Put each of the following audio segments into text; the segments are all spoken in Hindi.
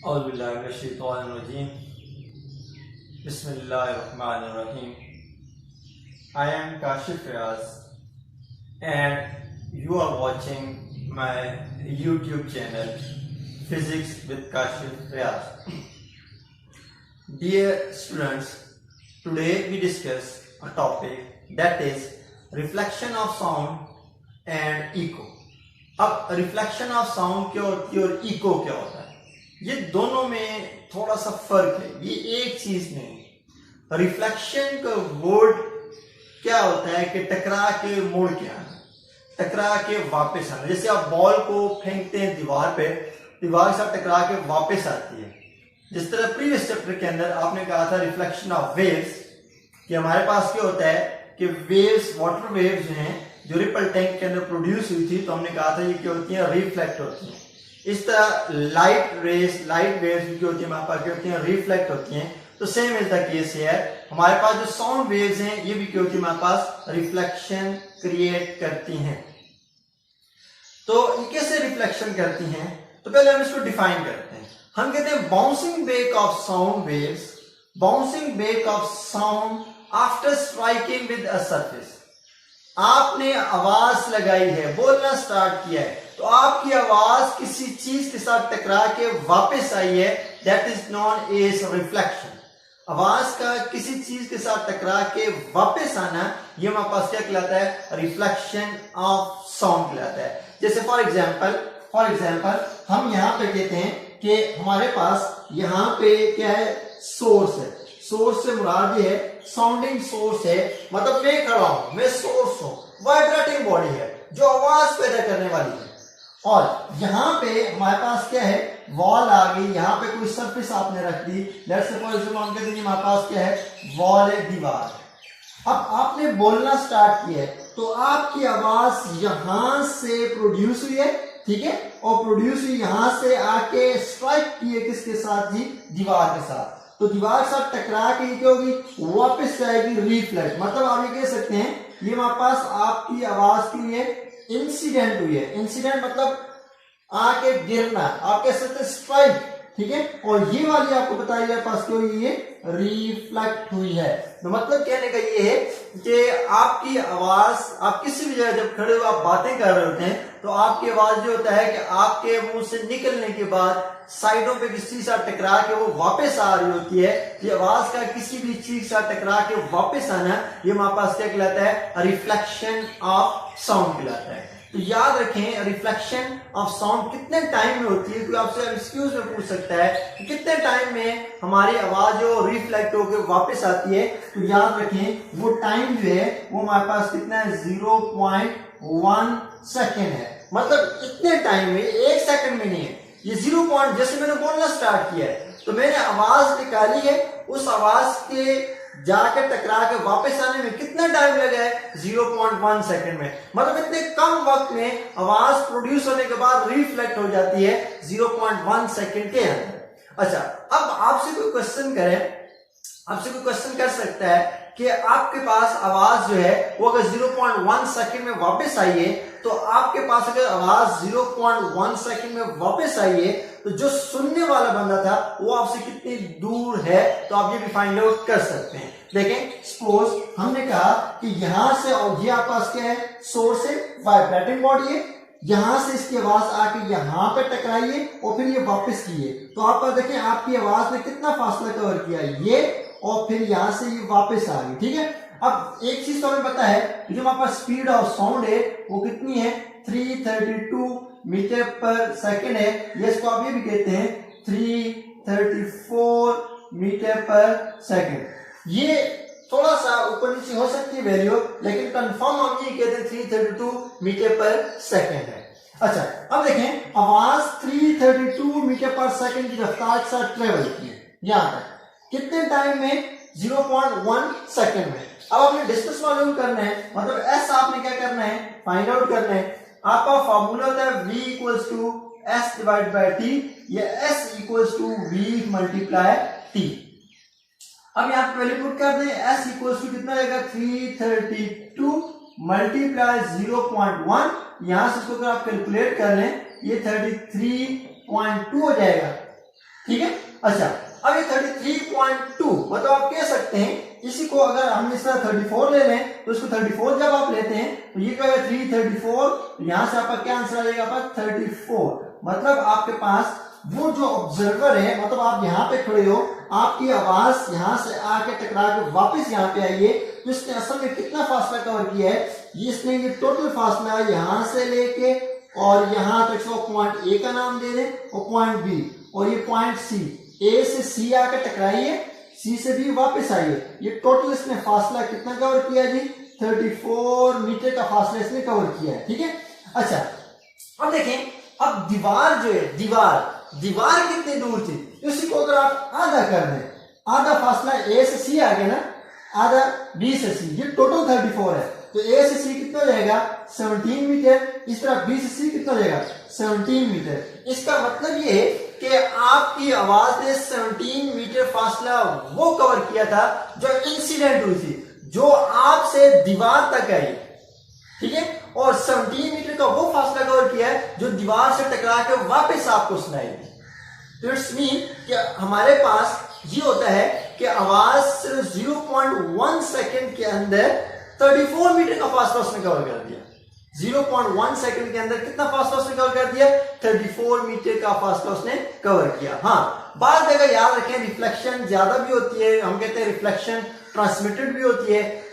Auzubillahiminash-shaytanir-rajim. Bismillahir-rahmanir-rahim. I am Kashif Riaz and you are watching my YouTube channel Physics with Kashif Riaz. Dear students, today we discuss a topic that is reflection of sound and echo. अब रिफ्लेक्शन ऑफ साउंड क्या होती है और इको क्या होता है, ये दोनों में थोड़ा सा फर्क है, ये एक चीज नहीं। रिफ्लेक्शन का वर्ड क्या होता है कि टकरा के मुड़ के आना, टकरा के वापस आना। जैसे आप बॉल को फेंकते हैं दीवार पे, दीवार के साथ टकरा के वापस आती है। जिस तरह प्रीवियस चैप्टर के अंदर आपने कहा था रिफ्लेक्शन ऑफ वेव्स, कि हमारे पास क्या होता है कि वेव्स, वाटर वेव्स जो हैं जो रिपल टैंक के अंदर प्रोड्यूस हुई थी, तो हमने कहा था ये क्या होती है, रिफ्लेक्ट होती हैं। इस तरह लाइट वेव्स भी क्या होती है, हमारे पास क्या होती हैं, रिफ्लेक्ट होती हैं। तो सेम इज द केस है, हमारे पास जो साउंड वेव्स हैं ये भी क्या होती है, हमारे पास रिफ्लेक्शन क्रिएट करती हैं। तो ये कैसे रिफ्लेक्शन करती हैं, तो पहले हम इसको डिफाइन करते हैं। हम कहते हैं bouncing back of sound waves, bouncing back of sound after striking with a surface. आपने आवाज लगाई है, बोलना स्टार्ट किया है, तो आपकी आवाज किसी चीज के साथ टकरा के वापस आई है, that is known as reflection. आवाज का किसी चीज के साथ टकरा के वापस आना, ये हमारे पास क्या कहलाता है, रिफ्लेक्शन ऑफ साउंड कहलाता है। जैसे फॉर एग्जाम्पल हम यहाँ पे कहते हैं कि हमारे पास यहाँ पे क्या है, सोर्स है। सोर्स से मुराद ये है, साउंडिंग सोर्स है, मतलब मैं खड़ा हूं, मैं सोर्स हूं, वाइब्रेटिंग बॉडी है जो आवाज पैदा करने वाली है। और यहाँ पे हमारे पास क्या है, वॉल आ गई, यहाँ पे कोई सरफेस आपने रख दी, लेट्स से फॉर एग्जांपल हम कहते हैं हमारे पास क्या है, वॉल है, दीवार। अब आपने बोलना स्टार्ट किया है, तो आपकी आवाज यहां से प्रोड्यूस हुई है, ठीक है, और प्रोड्यूस हुई यहां से आके स्ट्राइक की है किसके साथ जी, दीवार के साथ। तो दीवार के साथ टकरा के क्या होगी, वापस जाएगी, रिफ्लेक्ट। मतलब आप ये कह सकते हैं ये हमारे पास आपकी आवाज के लिए इंसिडेंट हुई है। इंसिडेंट मतलब आके गिरना, आप कह सकते हैं स्ट्राइक, ठीक है। और ये वाली आपको बताइए मेरे पास क्यों ये रिफ्लेक्ट हुई है। तो मतलब कहने का ये है कि आपकी आवाज, आप किसी भी जगह जब खड़े हो आप बातें कर रहे होते हैं, तो आपकी आवाज जो होता है कि आपके मुंह से निकलने के बाद साइडों पे किसी के साथ टकरा के वो वापस आ रही होती है। ये आवाज का किसी भी चीज के साथ टकरा के वापस आना, ये हमारे पास क्या कहलाता है, रिफ्लेक्शन ऑफ साउंड कहलाता है। तो याद रखें, रिफ्लेक्शन ऑफ साउंड कितने टाइम में होती है, कोई आपसे एमसीक्यूज में पूछ सकता है कि कितने टाइम में हमारी आवाज जो रिफ्लेक्ट होकर वापस आती है। तो याद रखें वो टाइम जो है वो हमारे पास कितना है, 0.1 सेकेंड है। मतलब इतने टाइम में, 1 सेकंड में नहीं है, ये 0. जैसे मैंने बोलना स्टार्ट किया है तो मैंने आवाज निकाली है, उस आवाज के जाकर टकरा के वापस आने में कितना टाइम लगा है, 0.1 सेकंड में। मतलब इतने कम वक्त में आवाज प्रोड्यूस होने के बाद रिफ्लेक्ट हो जाती है 0.1 सेकंड के अंदर। अच्छा, अब आपसे कोई क्वेश्चन कर सकता है कि आपके पास आवाज जो है वो अगर 0.1 सेकंड में वापस आई है, तो आपके पास अगर आवाज 0.1 सेकंड में वापस आई है, तो जो सुनने वाला बंदा था वो आपसे कितनी दूर है, तो आप ये भी फाइंड आउट कर सकते हैं। देखें, सपोज हमने कहा कि यहां से, और ये आपके पास क्या है, सोर्स है, वाइब्रेटिंग बॉडी है, यहां से इसकी आवाज आके यहां पे टकराई है और फिर ये वापस की है। तो आप देखें आपकी आवाज ने कितना फासला कवर किया, ये और फिर यहां से ये वापस आ गई, ठीक है। अब एक चीज तो हमें पता है, जो हमारे पास स्पीड ऑफ साउंड है वो कितनी है, 332 मीटर पर सेकेंड है। ये इसको आप ये भी कहते हैं 334 मीटर पर सेकेंड। ये थोड़ा सा ऊपर नीचे हो सकती है वैल्यू, लेकिन कंफर्म हम ये कहते हैं 332 मीटर पर सेकेंड है। अच्छा, अब देखें आवाज 332 मीटर पर सेकेंड की रफ्तार के साथ ट्रेवल की है यहां तक, कितने टाइम में, 0.1 सेकेंड में। अब आपने डिस्टेंस मालूम करना है, मतलब एस आपने क्या करना है, फाइंड आउट करना है। आपका फॉर्मूला होता है v equals to s divide by t, या s equals to v multiply t। अब यहाँ पे वैल्यू पुट कर दें, s इक्वल्स टू कितना आएगा, 332 मल्टीप्लाई 0.1, यहां से इसको अगर आप कैलकुलेट कर लें ये 33.2 हो जाएगा, ठीक है। अच्छा, अब ये 33.2 मतलब आप कह सकते हैं इसी को अगर हम इस तरह 34 ले लें तो इसको 34 जब आप लेते हैं तो ये क्या है 334, यहां से आपका क्या आंसर आ जाएगा आपका 34। मतलब आपके पास वो जो ऑब्जर्वर है, मतलब आप यहाँ पे खड़े हो, आपकी आवाज यहां से आके टकरा के वापस यहाँ पे आई है, तो इसने असल में कितना फासला कवर किया है, इसने ये टोटल फासला यहां से लेके और यहां तक इसको पॉइंट ए का नाम दे दें और पॉइंट बी और ये पॉइंट सी, ए से सी आकर टकराई है, सी से बी वापस आई है, ये टोटल इसने फासला कितना कवर किया जी 34 मीटर का फासला इसने कवर किया है। ठीक है। अच्छा, अब देखें, अब दीवार जो है, दीवार कितनी दूर थी, इसी को अगर आप आधा कर दें, आधा फासला ए से सी आ गया ना, आधा बी से सी, ये टोटल 34 है, तो ए से सी कितना हो जाएगा 17 मीटर, इस तरह बी से सी कितना हो जाएगा 17 मीटर। इसका मतलब ये है कि आपकी आवाज ने 17 मीटर फासला वो कवर किया था जो इंसिडेंट हुई थी, जो आपसे दीवार तक आई। ठीक है। और 17 मीटर का वो फासला कवर किया है जो दीवार से टकरा के वापस आपको सुनाई दी। तो इट्स मीन कि हमारे पास ये होता है कि आवाज सिर्फ 0.1 सेकेंड के अंदर 34 मीटर का फासला उसने कवर कर दिया। 0.1 सेकंड के अंदर कितना फासला उसने कवर कर दिया 34 मीटर का फासला उसने कवर किया। हाँ, बात जगह याद रखें, रिफ्लेक्शन ज्यादा भी होती है, हम कहते हैं रिफ्लेक्शन ट्रांसमिटेड भी होती है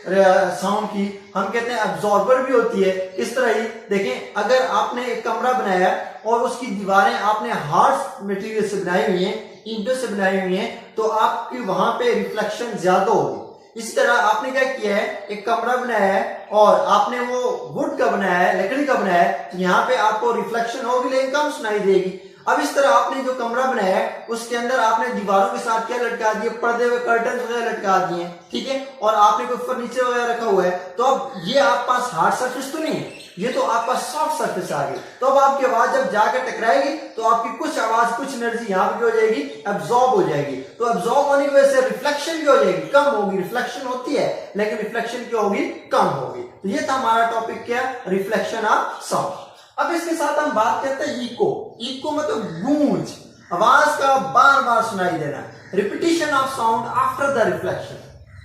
साउंड की, हम कहते हैं अब्सॉर्बर भी होती है। इस तरह ही देखें, अगर आपने एक कमरा बनाया और उसकी दीवारें आपने हार्ड मटेरियल से बनाई हुई हैं, ईंटों से बनाई हुई हैं, तो आपकी वहां पे रिफ्लेक्शन ज्यादा होगी। इसी तरह आपने क्या किया है, एक कमरा बनाया है और आपने वो वुड का बनाया है, लकड़ी का बनाया है, तो यहाँ पे आपको रिफ्लेक्शन होगी लेकिन कम सुनाई देगी। अब इस तरह आपने जो कमरा बनाया है उसके अंदर आपने दीवारों के साथ क्या लटका दिए, पर्दे व कर्टन वगैरह लटका दिए। ठीक है। और आपने कोई फर्नीचर वगैरह रखा हुआ है, तो अब ये आपके पास हार्ड सरफेस तो नहीं है, ये तो आपका सॉफ्ट सरफेस आ गई। तो अब आपकी आवाज जब जाकर टकराएगी तो आपकी कुछ आवाज, कुछ एनर्जी यहाँ पे हो जाएगी, एब्जॉर्ब हो जाएगी। तो एब्जॉर्ब होने की वजह से रिफ्लेक्शन भी हो जाएगी, कम होगी। रिफ्लेक्शन होती है लेकिन रिफ्लेक्शन क्या होगी, कम होगी। तो ये था हमारा टॉपिक, क्या, रिफ्लेक्शन ऑफ साउंड। अब इसके साथ हम बात करते हैं इको। इको मतलब गूंज, आवाज का बार बार सुनाई देना। Repetition of sound after the reflection,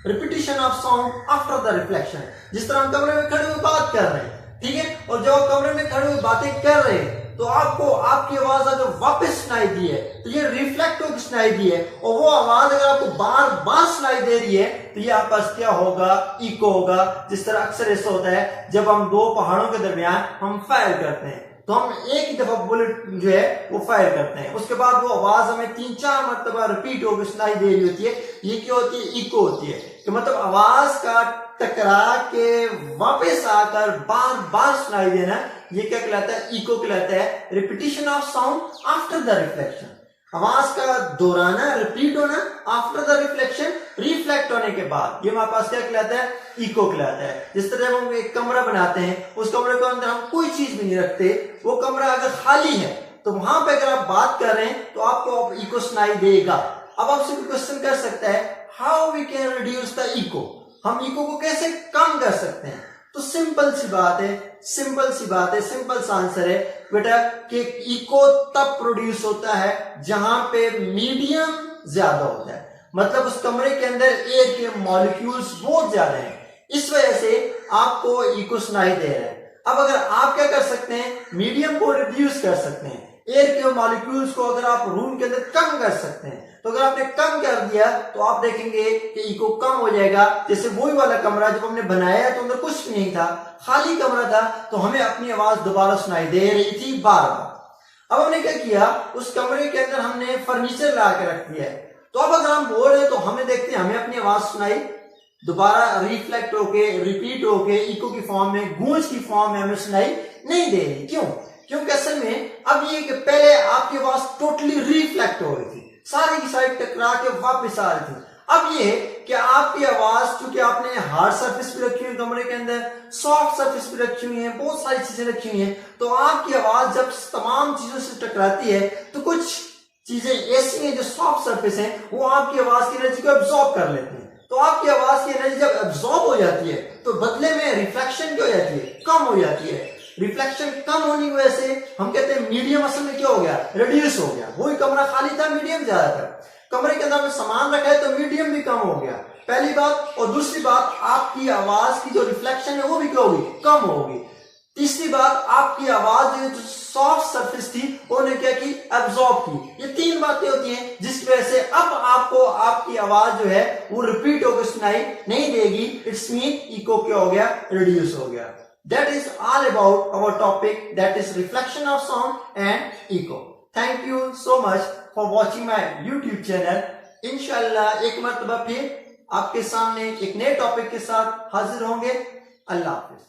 repetition of sound after the reflection. जिस तरह हम कमरे में खड़े हुए बात कर रहे हैं, ठीक है, और जब आप कमरे में खड़े हुए बातें कर रहे हैं तो आपको आपकी आवाज अगर वापस सुनाई दी है तो ये रिफ्लेक्ट होकर सुनाई दी है, और वो आवाज अगर आपको बार बार सुनाई दे रही है तो ये आपके पास क्या होगा, इको होगा। जिस तरह अक्सर ऐसा होता है जब हम दो पहाड़ों के दरमियान हम फायर करते हैं तो हम एक ही दफा बुलेट जो है वो फायर करते हैं, उसके बाद वो आवाज हमें 3-4 मरतबा रिपीट होकर सुनाई दे रही होती है। ये क्या होती है, इको होती है। कि मतलब आवाज का टकरा के वापस आकर बार बार सुनाई देना, ये क्या कहलाता है, इको कहलाता है। Repetition of sound after the reflection, आवाज का दोहराना, रिपीट होना आफ्टर द रिफ्लेक्शन, रिफ्लेक्ट होने के बाद, ये हमारे पास क्या कहलाता है, इको कहलाता है। जिस तरह हम एक कमरा बनाते हैं, उस कमरे के अंदर हम कोई चीज भी नहीं रखते, वो कमरा अगर खाली है तो वहां पे अगर आप बात कर रहे हैं तो आपको इको सुनाई देगा। अब आपसे कोई क्वेश्चन कर सकता है, how we can reduce the echo, हम इको को कैसे कम कर सकते हैं? तो सिंपल सी बात है, सिंपल सा आंसर है बेटा कि इको तब प्रोड्यूस होता है जहां पे मीडियम ज्यादा होता है, मतलब उस कमरे के अंदर एयर के मॉलिक्यूल्स बहुत ज्यादा हैं, इस वजह से आपको इको सुनाई दे रहा है। अब अगर आप क्या कर सकते हैं, मीडियम को रिड्यूस कर सकते हैं, एयर के मॉलिक्यूल्स को अगर आप रूम के अंदर कम कर सकते हैं, तो अगर आपने कम कर दिया तो आप देखेंगे कि इको कम हो जाएगा। जैसे वही वाला कमरा जब हमने बनाया तो अंदर कुछ भी नहीं था, खाली कमरा था, तो हमें अपनी आवाज दोबारा सुनाई दे रही थी बार बार। अब हमने क्या किया, उस कमरे के अंदर हमने फर्नीचर ला के रख दिया है, तो अब अगर हम बोल रहे हैं तो हमें देखते हैं हमें अपनी आवाज सुनाई दोबारा रिफ्लेक्ट होके, रिपीट होके, इको की फॉर्म में, गूंज की फॉर्म में हमें सुनाई नहीं दे रही। क्यों? क्योंकि असल में अब ये कि पहले आपकी आवाज टोटली रिफ्लेक्ट हो रही थी, सारी की सारी टकरा के वापस आ रही थी। अब ये कि आपकी आवाज, क्योंकि आपने हार्ड सरफेस भी रखी हुई कमरे के अंदर, सॉफ्ट सरफेस भी रखी हुई है, बहुत सारी चीजें रखी हुई हैं, तो आपकी आवाज जब तमाम चीजों से टकराती है तो कुछ चीजें ऐसी हैं जो सॉफ्ट सरफेस हैं, वो आपकी आवाज की एनर्जी को एब्जॉर्ब कर लेते हैं। तो आपकी आवाज की एनर्जी जब एब्जॉर्ब हो जाती है तो बदले में रिफ्लेक्शन क्या हो जाती है, कम हो जाती है। रिफ्लेक्शन कम होने की वजह से हम कहते हैं मीडियम असल में क्या हो गया, रिड्यूस हो गया। वही कमरा खाली था, मीडियम ज्यादा था। कमरे के अंदर में सामान रखा है तो मीडियम भी कम हो गया, पहली बात। और दूसरी बात, आपकी आवाज की जो रिफ्लेक्शन है वो भी क्या होगी, कम होगी। तीसरी बात, आपकी आवाज जो सॉफ्ट सरफेस थी उन्होंने क्या की, एब्जॉर्ब की। ये तीन बातें होती हैं जिसकी वजह से अब आपको आपकी आवाज जो है वो रिपीट होकर सुनाई नहीं देगी। इट्स मीन इको क्या हो गया, रिड्यूस हो गया। That is all about our topic, that is reflection of sound and echo. Thank you so much for watching my YouTube channel. इंशाल्लाह एक मरतबा फिर आपके सामने एक नए टॉपिक के साथ हाजिर होंगे। अल्लाह हाफिज।